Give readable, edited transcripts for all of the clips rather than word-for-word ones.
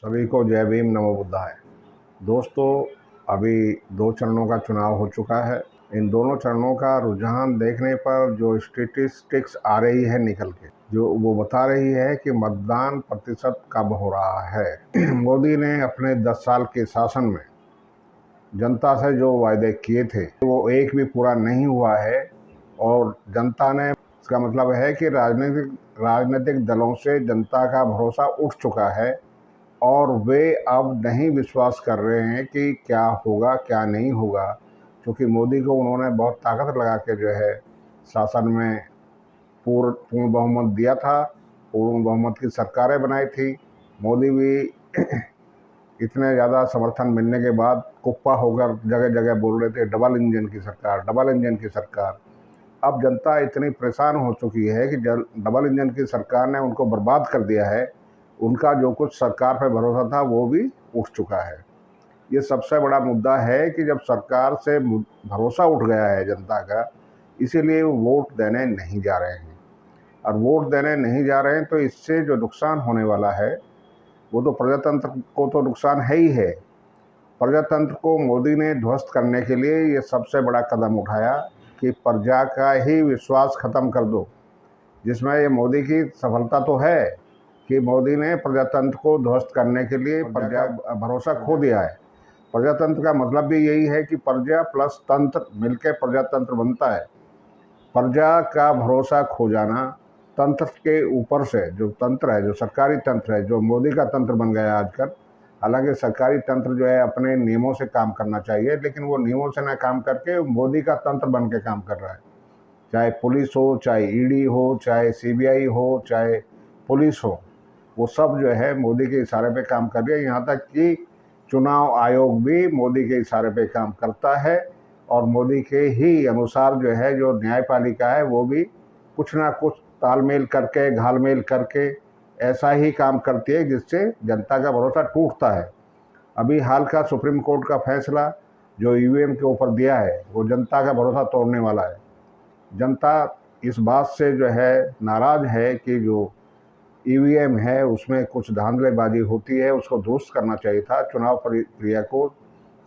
सभी को जय भीम नमो बुद्धाय। दोस्तों, अभी 2 चरणों का चुनाव हो चुका है। इन दोनों चरणों का रुझान देखने पर जो स्टेटिस्टिक्स आ रही है निकल के, जो वो बता रही है कि मतदान प्रतिशत कब हो रहा है। मोदी ने अपने 10 साल के शासन में जनता से जो वायदे किए थे वो एक भी पूरा नहीं हुआ है। और जनता ने, इसका मतलब है कि राजनीतिक दलों से जनता का भरोसा उठ चुका है और वे अब नहीं विश्वास कर रहे हैं कि क्या होगा क्या नहीं होगा, क्योंकि मोदी को उन्होंने बहुत ताकत लगा के जो है शासन में पूर्ण बहुमत दिया था, पूर्ण बहुमत की सरकारें बनाई थी। मोदी भी इतने ज़्यादा समर्थन मिलने के बाद कुप्पा होकर जगह जगह बोल रहे थे डबल इंजन की सरकार, डबल इंजन की सरकार। अब जनता इतनी परेशान हो चुकी है कि डबल इंजन की सरकार ने उनको बर्बाद कर दिया है। उनका जो कुछ सरकार पर भरोसा था वो भी उठ चुका है। ये सबसे बड़ा मुद्दा है कि जब सरकार से भरोसा उठ गया है जनता का, इसीलिए वो वोट देने नहीं जा रहे हैं। और वोट देने नहीं जा रहे हैं तो इससे जो नुकसान होने वाला है वो तो प्रजातंत्र को तो नुकसान है ही है। प्रजातंत्र को मोदी ने ध्वस्त करने के लिए ये सबसे बड़ा कदम उठाया कि प्रजा का ही विश्वास खत्म कर दो, जिसमें ये मोदी की सफलता तो है कि मोदी ने प्रजातंत्र को ध्वस्त करने के लिए प्रजा का भरोसा खो दिया है। प्रजातंत्र का मतलब भी यही है कि प्रजा प्लस तंत्र मिलकर प्रजातंत्र बनता है। प्रजा का भरोसा खो जाना, तंत्र के ऊपर से जो तंत्र है, जो सरकारी तंत्र है, जो मोदी का तंत्र बन गया आजकल। हालांकि सरकारी तंत्र जो है अपने नियमों से काम करना चाहिए, लेकिन वो नियमों से ना काम करके मोदी का तंत्र बन के काम कर रहा है। चाहे पुलिस हो, चाहे ईडी हो, चाहे सीबीआई हो, चाहे पुलिस हो, वो सब जो है मोदी के इशारे पे काम कर रही है। यहाँ तक कि चुनाव आयोग भी मोदी के इशारे पे काम करता है और मोदी के ही अनुसार जो है जो न्यायपालिका है वो भी कुछ ना कुछ तालमेल करके, घालमेल करके ऐसा ही काम करती है जिससे जनता का भरोसा टूटता है। अभी हाल का सुप्रीम कोर्ट का फैसला जो ईवीएम के ऊपर दिया है वो जनता का भरोसा तोड़ने वाला है। जनता इस बात से जो है नाराज़ है कि जो ईवीएम है उसमें कुछ धांधलेबाजी होती है, उसको दुरुस्त करना चाहिए था। चुनाव प्रक्रिया को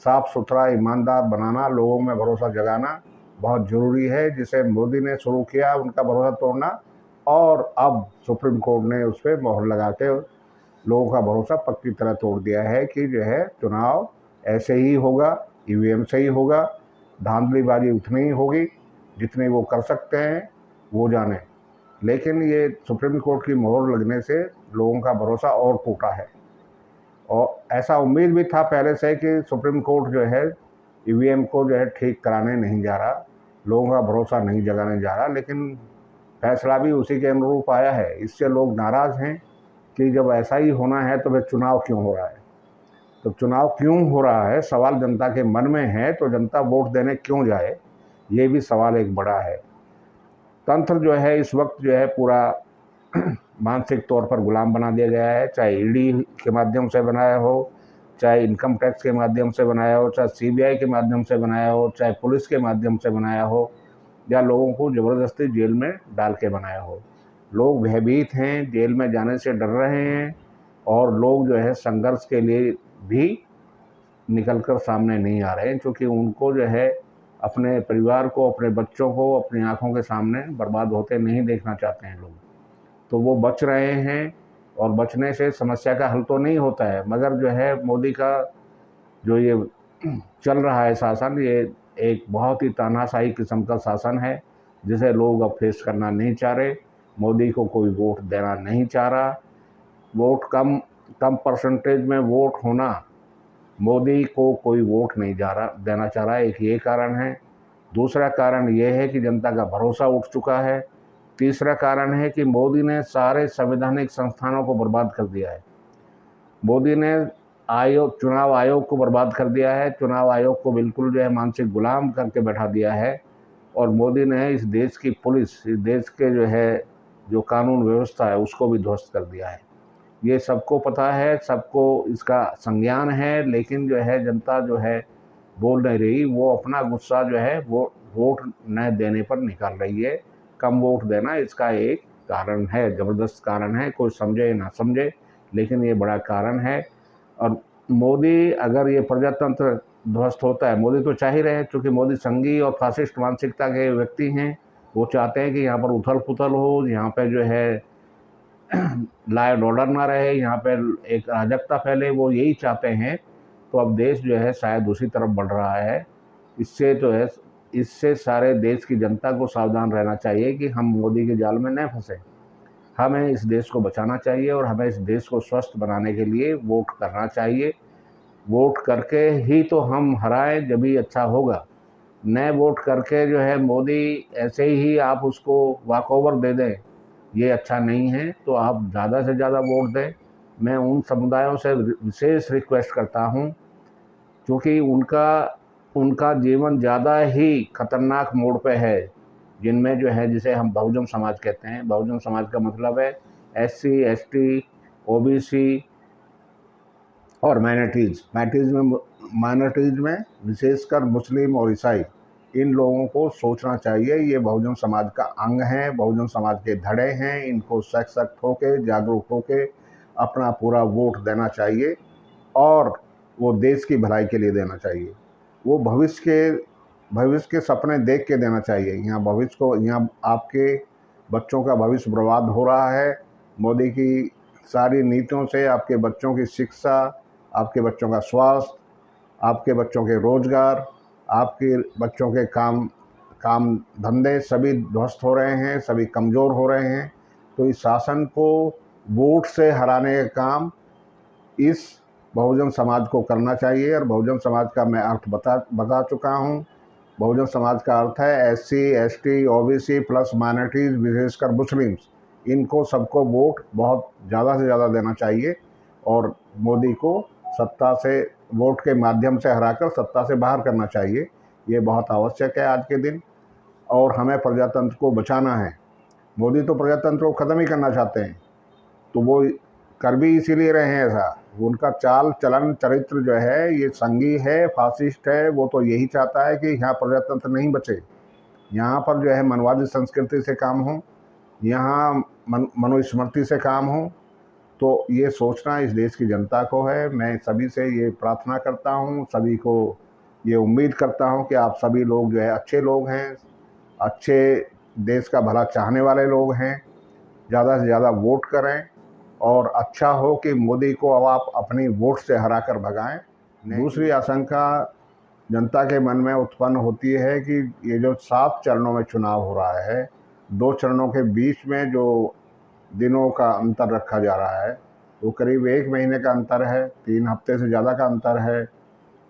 साफ सुथरा, ईमानदार बनाना, लोगों में भरोसा जगाना बहुत ज़रूरी है, जिसे मोदी ने शुरू किया उनका भरोसा तोड़ना। और अब सुप्रीम कोर्ट ने उस पर मोहर लगा के लोगों का भरोसा पक्की तरह तोड़ दिया है कि जो है चुनाव ऐसे ही होगा, ईवीएम से ही होगा। धांधलीबाजी उतनी ही होगी जितनी वो कर सकते हैं, वो जाने। लेकिन ये सुप्रीम कोर्ट की मोहर लगने से लोगों का भरोसा और टूटा है। और ऐसा उम्मीद भी था पहले से कि सुप्रीम कोर्ट जो है ईवीएम को जो है ठीक कराने नहीं जा रहा, लोगों का भरोसा नहीं जगाने जा रहा, लेकिन फैसला भी उसी के अनुरूप आया है। इससे लोग नाराज़ हैं कि जब ऐसा ही होना है तो फिर चुनाव क्यों हो रहा है। तो चुनाव क्यों हो रहा है, सवाल जनता के मन में है, तो जनता वोट देने क्यों जाए, ये भी सवाल एक बड़ा है। तंत्र जो है इस वक्त जो है पूरा मानसिक तौर पर गुलाम बना दिया गया है। चाहे ईडी के माध्यम से बनाया हो, चाहे इनकम टैक्स के माध्यम से बनाया हो, चाहे सीबीआई के माध्यम से बनाया हो, चाहे पुलिस के माध्यम से बनाया हो, या लोगों को ज़बरदस्ती जेल में डाल के बनाया हो। लोग भयभीत हैं, जेल में जाने से डर रहे हैं और लोग जो है संघर्ष के लिए भी निकल कर सामने नहीं आ रहे हैं, क्योंकि उनको जो है अपने परिवार को, अपने बच्चों को अपनी आंखों के सामने बर्बाद होते नहीं देखना चाहते हैं लोग। तो वो बच रहे हैं और बचने से समस्या का हल तो नहीं होता है, मगर जो है मोदी का जो ये चल रहा है शासन, ये एक बहुत ही तानाशाही किस्म का शासन है जिसे लोग अब फेस करना नहीं चाह रहे। मोदी को कोई वोट देना नहीं चाह रहा। वोट कम कम परसेंटेज में वोट होना, मोदी को कोई वोट नहीं जा रहा देना चाह रहा है, एक ये कारण है। दूसरा कारण ये है कि जनता का भरोसा उठ चुका है। तीसरा कारण है कि मोदी ने सारे संवैधानिक संस्थानों को बर्बाद कर दिया है। मोदी ने चुनाव आयोग को बर्बाद कर दिया है। चुनाव आयोग को बिल्कुल जो है मानसिक गुलाम करके बैठा दिया है। और मोदी ने इस देश की पुलिस, इस देश के जो है जो कानून व्यवस्था है उसको भी ध्वस्त कर दिया है। ये सबको पता है, सबको इसका संज्ञान है, लेकिन जो है जनता जो है बोल नहीं रही। वो अपना गुस्सा जो है वो वोट न देने पर निकाल रही है। कम वोट देना इसका एक कारण है, ज़बरदस्त कारण है, कोई समझे ना समझे, लेकिन ये बड़ा कारण है। और मोदी, अगर ये प्रजातंत्र ध्वस्त होता है, मोदी तो चाह ही रहे हैं, चूँकि मोदी संघी और फासिस्ट मानसिकता के व्यक्ति हैं। वो चाहते हैं कि यहाँ पर उथल-पुथल हो, यहाँ पे जो है लॉ एंड ऑर्डर ना रहे, यहाँ पे एक अराजकता फैले, वो यही चाहते हैं। तो अब देश जो है शायद उसी तरफ बढ़ रहा है। इससे जो है, इससे सारे देश की जनता को सावधान रहना चाहिए कि हम मोदी के जाल में न फंसे। हमें इस देश को बचाना चाहिए और हमें इस देश को स्वस्थ बनाने के लिए वोट करना चाहिए। वोट करके ही तो हम हराएं, जब ही अच्छा होगा। न वोट करके जो है मोदी ऐसे ही आप उसको वॉकओवर दे दें, ये अच्छा नहीं है। तो आप ज़्यादा से ज़्यादा वोट दें। मैं उन समुदायों से विशेष रिक्वेस्ट करता हूँ, क्योंकि उनका उनका जीवन ज़्यादा ही खतरनाक मोड़ पे है, जिनमें जो है, जिसे हम बहुजन समाज कहते हैं। बहुजन समाज का मतलब है एससी, एसटी, ओबीसी और माइनॉरिटीज़ में विशेषकर मुस्लिम और ईसाई, इन लोगों को सोचना चाहिए। ये बहुजन समाज का अंग हैं, बहुजन समाज के धड़े हैं। इनको सशक्त होके, जागरूक होके अपना पूरा वोट देना चाहिए और वो देश की भलाई के लिए देना चाहिए। वो भविष्य के सपने देख के देना चाहिए। यहाँ आपके बच्चों का भविष्य बर्बाद हो रहा है। मोदी की सारी नीतियों से आपके बच्चों की शिक्षा, आपके बच्चों का स्वास्थ्य, आपके बच्चों के रोजगार, आपके बच्चों के काम धंधे सभी ध्वस्त हो रहे हैं, सभी कमज़ोर हो रहे हैं। तो इस शासन को वोट से हराने का काम इस बहुजन समाज को करना चाहिए। और बहुजन समाज का मैं अर्थ बता चुका हूँ। बहुजन समाज का अर्थ है SC, ST, OBC plus minorities, विशेषकर मुस्लिम्स। इनको सबको वोट बहुत ज़्यादा से ज़्यादा देना चाहिए और मोदी को सत्ता से, वोट के माध्यम से हराकर सत्ता से बाहर करना चाहिए। ये बहुत आवश्यक है आज के दिन। और हमें प्रजातंत्र को बचाना है। मोदी तो प्रजातंत्र को ख़त्म ही करना चाहते हैं, तो वो कर भी इसीलिए रहे हैं ऐसा। उनका चाल चलन चरित्र जो है ये संघी है, फासिस्ट है। वो तो यही चाहता है कि यहाँ प्रजातंत्र नहीं बचे, यहाँ पर जो है मनवादी संस्कृति से काम हो, यहाँ मनुस्मृति से काम हो। तो ये सोचना इस देश की जनता को है। मैं सभी से ये प्रार्थना करता हूँ, सभी को ये उम्मीद करता हूँ कि आप सभी लोग जो है अच्छे लोग हैं, अच्छे देश का भला चाहने वाले लोग हैं। ज़्यादा से ज़्यादा वोट करें और अच्छा हो कि मोदी को अब आप अपनी वोट से हरा कर भगाएं। दूसरी आशंका जनता के मन में उत्पन्न होती है कि ये जो 7 चरणों में चुनाव हो रहा है, 2 चरणों के बीच में जो दिनों का अंतर रखा जा रहा है, वो करीब 1 महीने का अंतर है, 3 हफ्ते से ज़्यादा का अंतर है।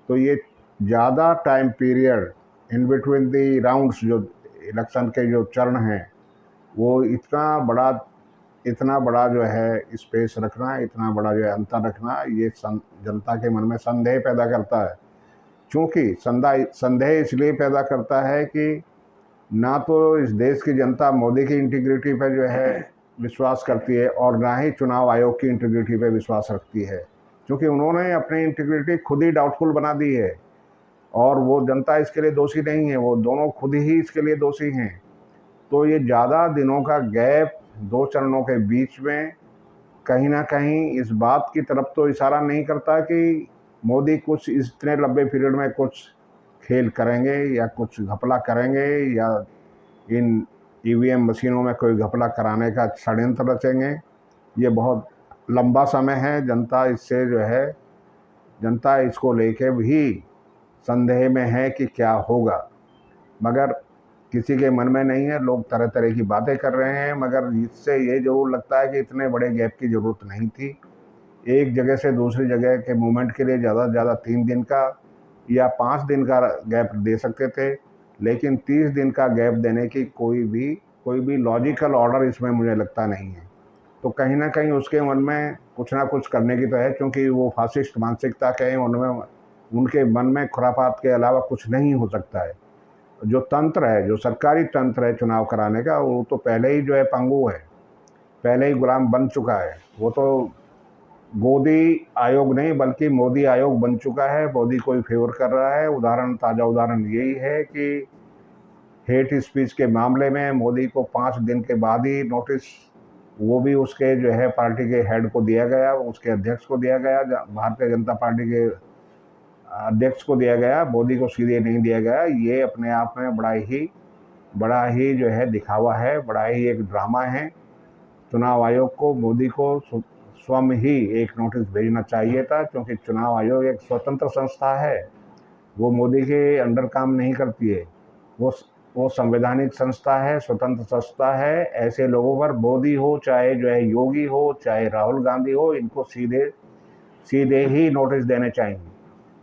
तो ये ज़्यादा time period in between the rounds, जो इलेक्शन के जो चरण हैं, वो इतना बड़ा जो है स्पेस रखना, इतना बड़ा जो है अंतर रखना, ये जनता के मन में संदेह पैदा करता है। चूँकि संदेह इसलिए पैदा करता है कि ना तो इस देश की जनता मोदी की इंटीग्रिटी पे जो है विश्वास करती है और ना ही चुनाव आयोग की इंटीग्रिटी पे विश्वास रखती है, क्योंकि उन्होंने अपनी इंटीग्रिटी खुद ही डाउटफुल बना दी है। और वो जनता इसके लिए दोषी नहीं है, वो दोनों खुद ही इसके लिए दोषी हैं। तो ये ज़्यादा दिनों का गैप 2 चरणों के बीच में कहीं ना कहीं इस बात की तरफ तो इशारा नहीं करता कि मोदी कुछ इतने लंबे पीरियड में कुछ खेल करेंगे या कुछ घपला करेंगे या इन ईवीएम मशीनों में कोई घपला कराने का षड्यंत्र रचेंगे। ये बहुत लंबा समय है। जनता इसको लेके भी संदेह में है कि क्या होगा, मगर किसी के मन में नहीं है। लोग तरह तरह की बातें कर रहे हैं, मगर इससे ये ज़रूर लगता है कि इतने बड़े गैप की ज़रूरत नहीं थी। एक जगह से दूसरी जगह के मूवमेंट के लिए ज़्यादा से ज़्यादा 3 दिन का या 5 दिन का गैप दे सकते थे, लेकिन 30 दिन का गैप देने की कोई भी लॉजिकल ऑर्डर इसमें मुझे लगता नहीं है। तो कहीं ना कहीं उसके मन में कुछ ना कुछ करने की तो है, क्योंकि वो फासिस्ट मानसिकता के हैं। उनके मन में खुरापात के अलावा कुछ नहीं हो सकता है। जो तंत्र है, जो सरकारी तंत्र है चुनाव कराने का, वो तो पहले ही जो है पंगु है, पहले ही गुलाम बन चुका है। वो तो गोदी आयोग नहीं बल्कि मोदी आयोग बन चुका है। मोदी को ही फेवर कर रहा है। ताज़ा उदाहरण यही है कि हेट स्पीच के मामले में मोदी को 5 दिन के बाद ही नोटिस वो भी उसके जो है पार्टी के हेड को दिया गया, उसके अध्यक्ष को दिया गया, भारतीय जनता पार्टी के अध्यक्ष को दिया गया, मोदी को सीधे नहीं दिया गया। ये अपने आप में बड़ा ही जो है दिखावा है, बड़ा ही एक ड्रामा है। चुनाव आयोग को मोदी को स्वयं ही एक नोटिस भेजना चाहिए था, क्योंकि चुनाव आयोग एक स्वतंत्र संस्था है, वो मोदी के अंडर काम नहीं करती है। वो वो संवैधानिक संस्था है, स्वतंत्र संस्था है। ऐसे लोगों पर मोदी हो, चाहे जो है योगी हो, चाहे राहुल गांधी हो, इनको सीधे सीधे ही नोटिस देने चाहिए।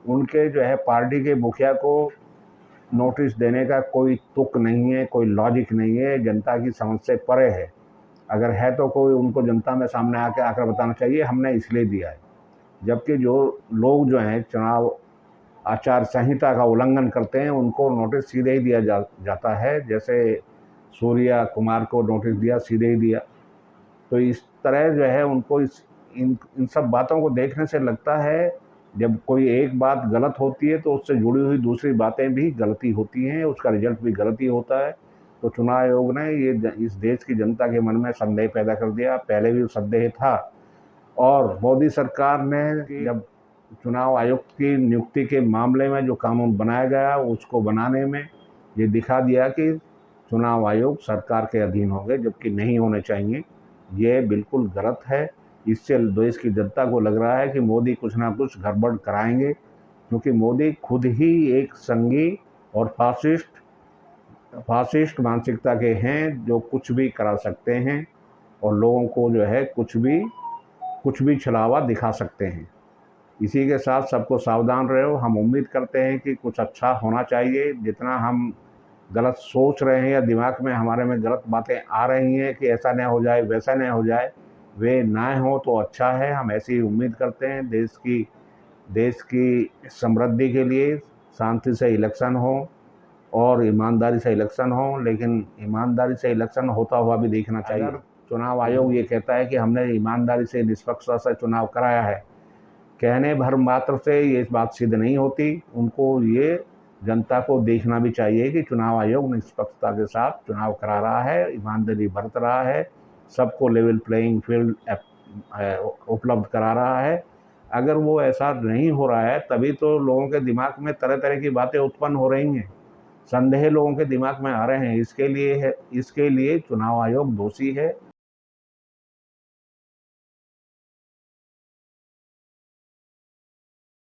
उनके जो है पार्टी के मुखिया को नोटिस देने का कोई तुक नहीं है, कोई लॉजिक नहीं है, जनता की समझ से परे है। अगर है तो कोई उनको जनता में सामने आकर बताना चाहिए हमने इसलिए दिया है। जबकि जो लोग जो हैं चुनाव आचार संहिता का उल्लंघन करते हैं उनको नोटिस सीधे ही दिया जाता है। जैसे सूर्या कुमार को नोटिस दिया, सीधे ही दिया। तो इस तरह जो है उनको इन सब बातों को देखने से लगता है जब कोई एक बात गलत होती है तो उससे जुड़ी हुई दूसरी बातें भी गलती होती हैं, उसका रिजल्ट भी गलत ही होता है। तो चुनाव आयोग ने ये इस देश की जनता के मन में संदेह पैदा कर दिया, पहले भी संदेह था। और मोदी सरकार ने जब चुनाव आयुक्त की नियुक्ति के मामले में जो कानून बनाया गया उसको बनाने में ये दिखा दिया कि चुनाव आयोग सरकार के अधीन होंगे, जबकि नहीं होने चाहिए। ये बिल्कुल गलत है। इससे देश की जनता को लग रहा है कि मोदी कुछ ना कुछ गड़बड़ कराएंगे, क्योंकि मोदी खुद ही एक संघी और फासिस्ट मानसिकता के हैं, जो कुछ भी करा सकते हैं और लोगों को जो है कुछ भी छलावा दिखा सकते हैं। इसी के साथ सबको सावधान रहो। हम उम्मीद करते हैं कि कुछ अच्छा होना चाहिए। जितना हम गलत सोच रहे हैं या दिमाग में हमारे में गलत बातें आ रही हैं कि ऐसा न हो जाए, वैसा न हो जाए, वे ना हो तो अच्छा है। हम ऐसी ही उम्मीद करते हैं। देश की समृद्धि के लिए शांति से इलेक्शन हो और ईमानदारी से इलेक्शन हो, लेकिन ईमानदारी से इलेक्शन होता हुआ भी देखना चाहिए। अगर चुनाव आयोग ये कहता है कि हमने ईमानदारी से निष्पक्षता से चुनाव कराया है, कहने भर मात्र से ये बात सिद्ध नहीं होती। उनको ये जनता को देखना भी चाहिए कि चुनाव आयोग निष्पक्षता के साथ चुनाव करा रहा है, ईमानदारी बरत रहा है, सबको लेवल प्लेइंग फील्ड उपलब्ध करा रहा है। अगर वो ऐसा नहीं हो रहा है तभी तो लोगों के दिमाग में तरह तरह की बातें उत्पन्न हो रही हैं, संदेह लोगों के दिमाग में आ रहे हैं। इसके लिए चुनाव आयोग दोषी है।